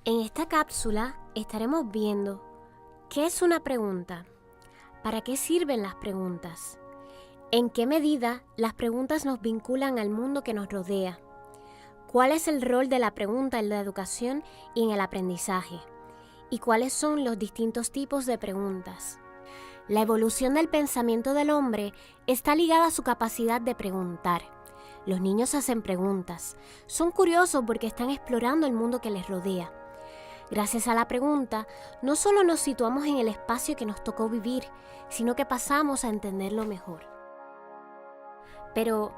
En esta cápsula estaremos viendo qué es una pregunta, para qué sirven las preguntas, en qué medida las preguntas nos vinculan al mundo que nos rodea, cuál es el rol de la pregunta en la educación y en el aprendizaje, y cuáles son los distintos tipos de preguntas. La evolución del pensamiento del hombre está ligada a su capacidad de preguntar. Los niños hacen preguntas, son curiosos porque están explorando el mundo que les rodea. Gracias a la pregunta, no solo nos situamos en el espacio que nos tocó vivir, sino que pasamos a entenderlo mejor. Pero,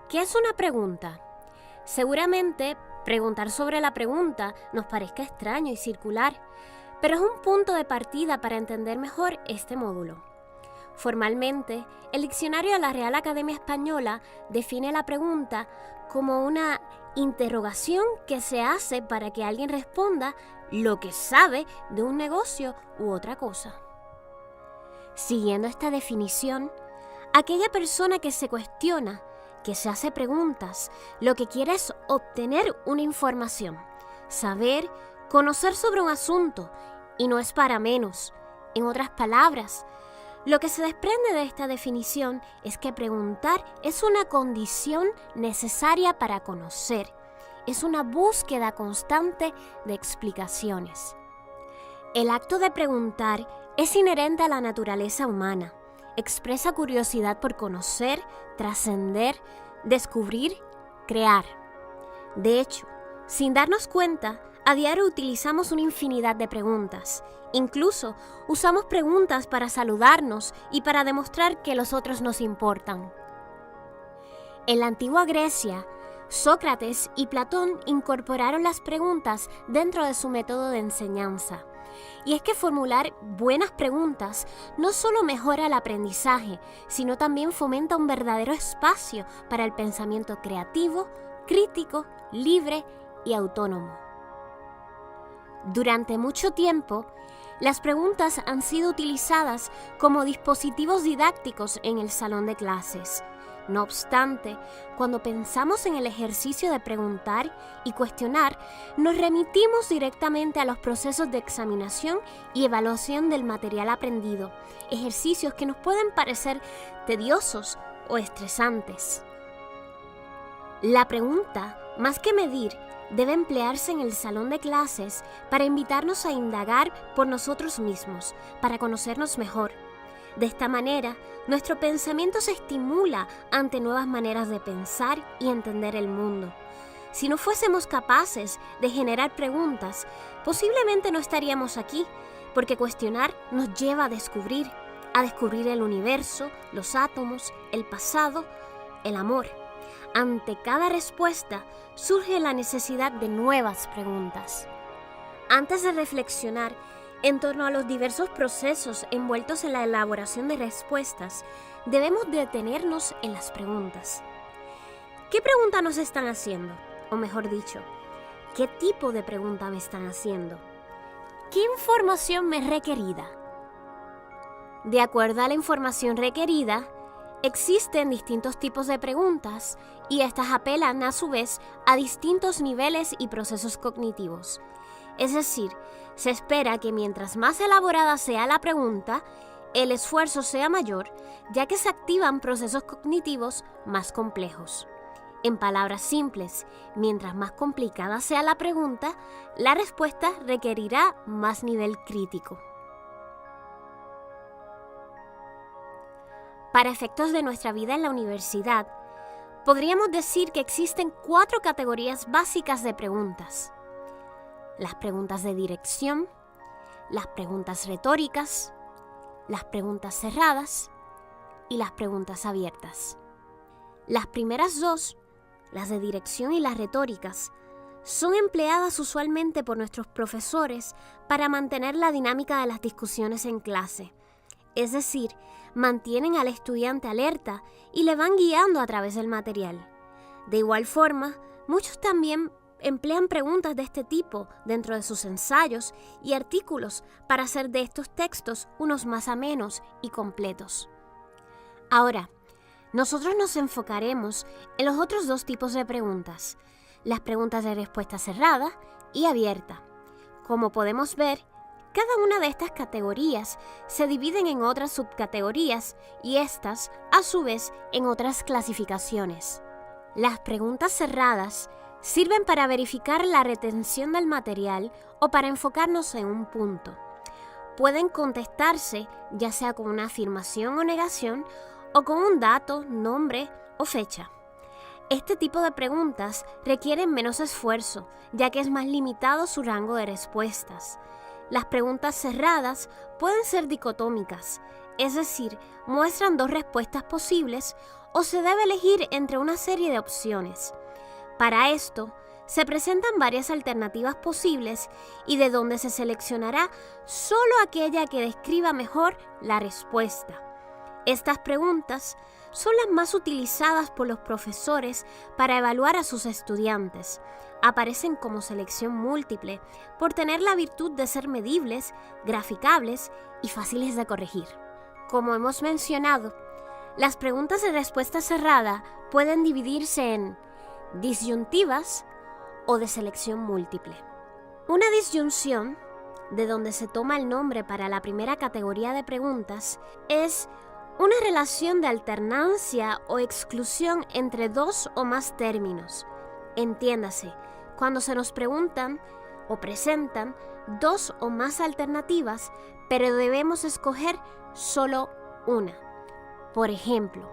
¿qué es una pregunta? Seguramente, preguntar sobre la pregunta nos parezca extraño y circular, pero es un punto de partida para entender mejor este módulo. Formalmente, el diccionario de la Real Academia Española define la pregunta como una interrogación que se hace para que alguien responda lo que sabe de un negocio u otra cosa. Siguiendo esta definición, aquella persona que se cuestiona, que se hace preguntas, lo que quiere es obtener una información, saber, conocer sobre un asunto, y no es para menos. En otras palabras, lo que se desprende de esta definición es que preguntar es una condición necesaria para conocer. Es una búsqueda constante de explicaciones. El acto de preguntar es inherente a la naturaleza humana. Expresa curiosidad por conocer, trascender, descubrir, crear. De hecho, sin darnos cuenta, a diario utilizamos una infinidad de preguntas. Incluso usamos preguntas para saludarnos y para demostrar que los otros nos importan. En la antigua Grecia, Sócrates y Platón incorporaron las preguntas dentro de su método de enseñanza. Y es que formular buenas preguntas no solo mejora el aprendizaje, sino también fomenta un verdadero espacio para el pensamiento creativo, crítico, libre y autónomo. Durante mucho tiempo, las preguntas han sido utilizadas como dispositivos didácticos en el salón de clases. No obstante, cuando pensamos en el ejercicio de preguntar y cuestionar, nos remitimos directamente a los procesos de examinación y evaluación del material aprendido, ejercicios que nos pueden parecer tediosos o estresantes. La pregunta, más que medir, debe emplearse en el salón de clases para invitarnos a indagar por nosotros mismos, para conocernos mejor. De esta manera, nuestro pensamiento se estimula ante nuevas maneras de pensar y entender el mundo. Si no fuésemos capaces de generar preguntas, posiblemente no estaríamos aquí, porque cuestionar nos lleva a descubrir el universo, los átomos, el pasado, el amor. Ante cada respuesta surge la necesidad de nuevas preguntas. Antes de reflexionar en torno a los diversos procesos envueltos en la elaboración de respuestas, debemos detenernos en las preguntas. ¿Qué pregunta nos están haciendo? O mejor dicho, ¿qué tipo de pregunta me están haciendo? ¿Qué información me es requerida? De acuerdo a la información requerida, existen distintos tipos de preguntas y estas apelan a su vez a distintos niveles y procesos cognitivos. Es decir, se espera que mientras más elaborada sea la pregunta, el esfuerzo sea mayor, ya que se activan procesos cognitivos más complejos. En palabras simples, mientras más complicada sea la pregunta, la respuesta requerirá más nivel crítico. Para efectos de nuestra vida en la universidad, podríamos decir que existen 4 categorías básicas de preguntas: las preguntas de dirección, las preguntas retóricas, las preguntas cerradas y las preguntas abiertas. Las primeras 2, las de dirección y las retóricas, son empleadas usualmente por nuestros profesores para mantener la dinámica de las discusiones en clase. Es decir, mantienen al estudiante alerta y le van guiando a través del material. De igual forma, muchos también emplean preguntas de este tipo dentro de sus ensayos y artículos para hacer de estos textos unos más amenos y completos. Ahora, nosotros nos enfocaremos en los otros 2 tipos de preguntas, las preguntas de respuesta cerrada y abierta. Como podemos ver, cada una de estas categorías se dividen en otras subcategorías y estas, a su vez, en otras clasificaciones. Las preguntas cerradas sirven para verificar la retención del material o para enfocarnos en un punto. Pueden contestarse ya sea con una afirmación o negación o con un dato, nombre o fecha. Este tipo de preguntas requieren menos esfuerzo, ya que es más limitado su rango de respuestas. Las preguntas cerradas pueden ser dicotómicas, es decir, muestran dos respuestas posibles o se debe elegir entre una serie de opciones. Para esto, se presentan varias alternativas posibles y de donde se seleccionará solo aquella que describa mejor la respuesta. Estas preguntas son las más utilizadas por los profesores para evaluar a sus estudiantes. Aparecen como selección múltiple por tener la virtud de ser medibles, graficables y fáciles de corregir. Como hemos mencionado, las preguntas de respuesta cerrada pueden dividirse en disyuntivas o de selección múltiple. Una disyunción, de donde se toma el nombre para la primera categoría de preguntas, es una relación de alternancia o exclusión entre dos o más términos. Entiéndase, cuando se nos preguntan o presentan dos o más alternativas, pero debemos escoger solo una. Por ejemplo,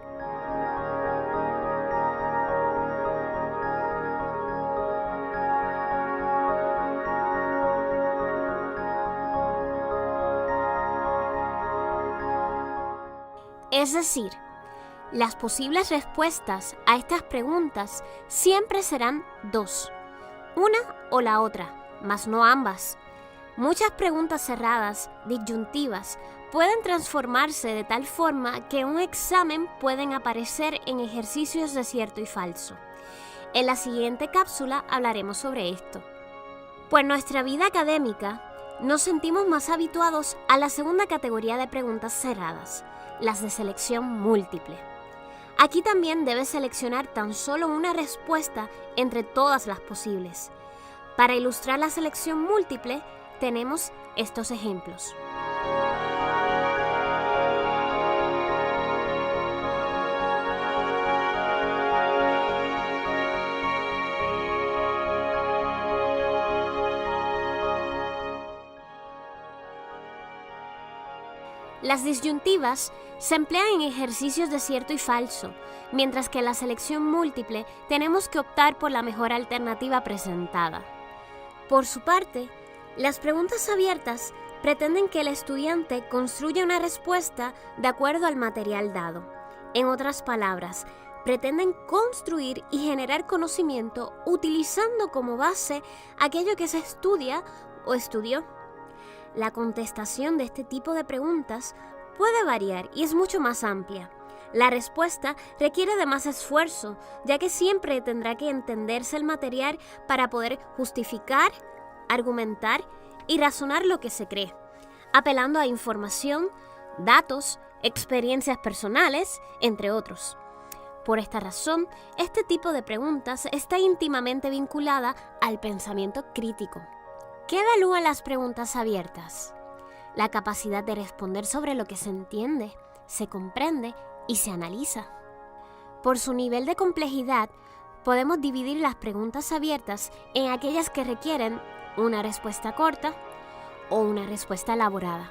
es decir, las posibles respuestas a estas preguntas siempre serán dos, una o la otra, mas no ambas. Muchas preguntas cerradas, disyuntivas, pueden transformarse de tal forma que en un examen pueden aparecer en ejercicios de cierto y falso. En la siguiente cápsula hablaremos sobre esto. Pues en nuestra vida académica nos sentimos más habituados a la segunda categoría de preguntas cerradas, las de selección múltiple. Aquí también debes seleccionar tan solo una respuesta entre todas las posibles. Para ilustrar la selección múltiple, tenemos estos ejemplos. Las disyuntivas se emplean en ejercicios de cierto y falso, mientras que en la selección múltiple tenemos que optar por la mejor alternativa presentada. Por su parte, las preguntas abiertas pretenden que el estudiante construya una respuesta de acuerdo al material dado. En otras palabras, pretenden construir y generar conocimiento utilizando como base aquello que se estudia o estudió. La contestación de este tipo de preguntas puede variar y es mucho más amplia. La respuesta requiere de más esfuerzo, ya que siempre tendrá que entenderse el material para poder justificar, argumentar y razonar lo que se cree, apelando a información, datos, experiencias personales, entre otros. Por esta razón, este tipo de preguntas está íntimamente vinculada al pensamiento crítico. ¿Qué evalúan las preguntas abiertas? La capacidad de responder sobre lo que se entiende, se comprende y se analiza. Por su nivel de complejidad, podemos dividir las preguntas abiertas en aquellas que requieren una respuesta corta o una respuesta elaborada.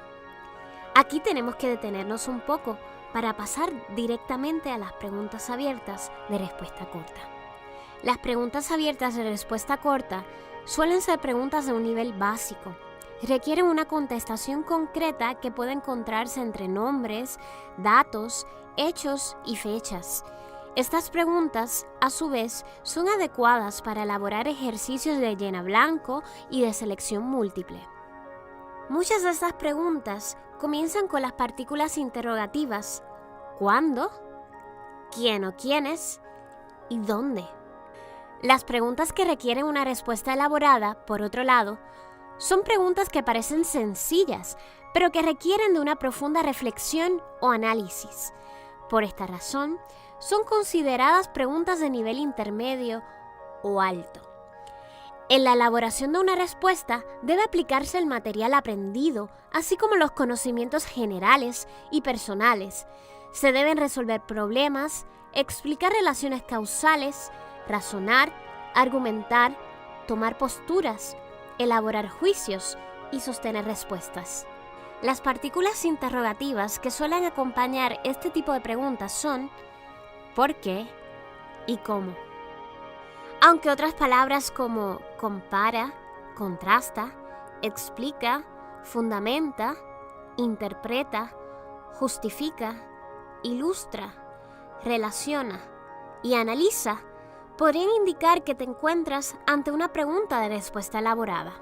Aquí tenemos que detenernos un poco para pasar directamente a las preguntas abiertas de respuesta corta. Las preguntas abiertas de respuesta corta suelen ser preguntas de un nivel básico. Requieren una contestación concreta que puede encontrarse entre nombres, datos, hechos y fechas. Estas preguntas, a su vez, son adecuadas para elaborar ejercicios de llena blanco y de selección múltiple. Muchas de estas preguntas comienzan con las partículas interrogativas: ¿cuándo?, ¿quién o quiénes? ¿Y dónde? Las preguntas que requieren una respuesta elaborada, por otro lado, son preguntas que parecen sencillas, pero que requieren de una profunda reflexión o análisis. Por esta razón, son consideradas preguntas de nivel intermedio o alto. En la elaboración de una respuesta debe aplicarse el material aprendido, así como los conocimientos generales y personales. Se deben resolver problemas, explicar relaciones causales, razonar, argumentar, tomar posturas, elaborar juicios y sostener respuestas. Las partículas interrogativas que suelen acompañar este tipo de preguntas son ¿por qué? ¿Y cómo? Aunque otras palabras como compara, contrasta, explica, fundamenta, interpreta, justifica, ilustra, relaciona y analiza podrían indicar que te encuentras ante una pregunta de respuesta elaborada.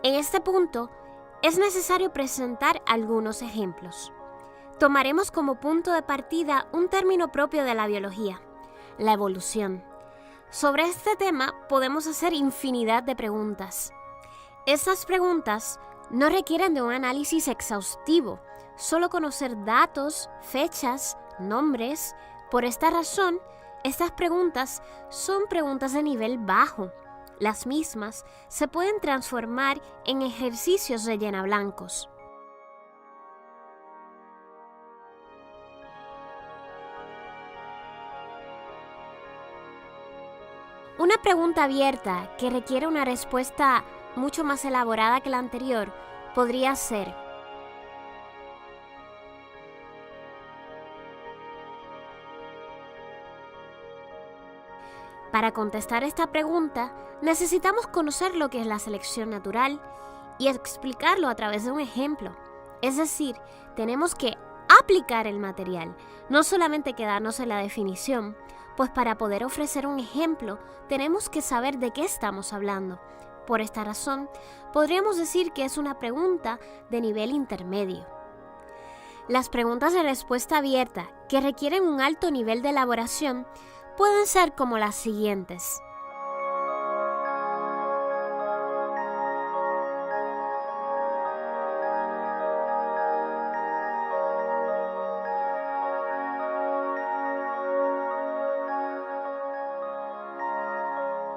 En este punto, es necesario presentar algunos ejemplos. Tomaremos como punto de partida un término propio de la biología, la evolución. Sobre este tema podemos hacer infinidad de preguntas. Estas preguntas no requieren de un análisis exhaustivo, solo conocer datos, fechas, nombres. Por esta razón, estas preguntas son preguntas de nivel bajo. Las mismas se pueden transformar en ejercicios de llenablancos. Una pregunta abierta que requiere una respuesta mucho más elaborada que la anterior podría ser: para contestar esta pregunta, necesitamos conocer lo que es la selección natural y explicarlo a través de un ejemplo. Es decir, tenemos que aplicar el material, no solamente quedarnos en la definición, pues para poder ofrecer un ejemplo tenemos que saber de qué estamos hablando. Por esta razón, podríamos decir que es una pregunta de nivel intermedio. Las preguntas de respuesta abierta, que requieren un alto nivel de elaboración, pueden ser como las siguientes.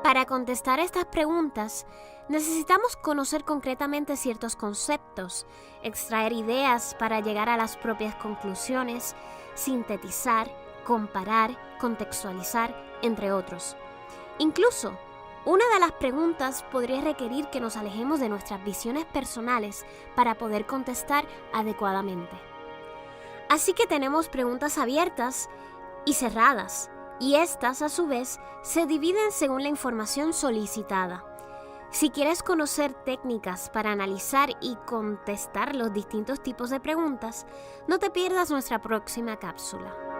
Para contestar estas preguntas, necesitamos conocer concretamente ciertos conceptos, extraer ideas para llegar a las propias conclusiones, sintetizar, comparar, contextualizar, entre otros. Incluso, una de las preguntas podría requerir que nos alejemos de nuestras visiones personales para poder contestar adecuadamente. Así que tenemos preguntas abiertas y cerradas, y estas, a su vez, se dividen según la información solicitada. Si quieres conocer técnicas para analizar y contestar los distintos tipos de preguntas, no te pierdas nuestra próxima cápsula.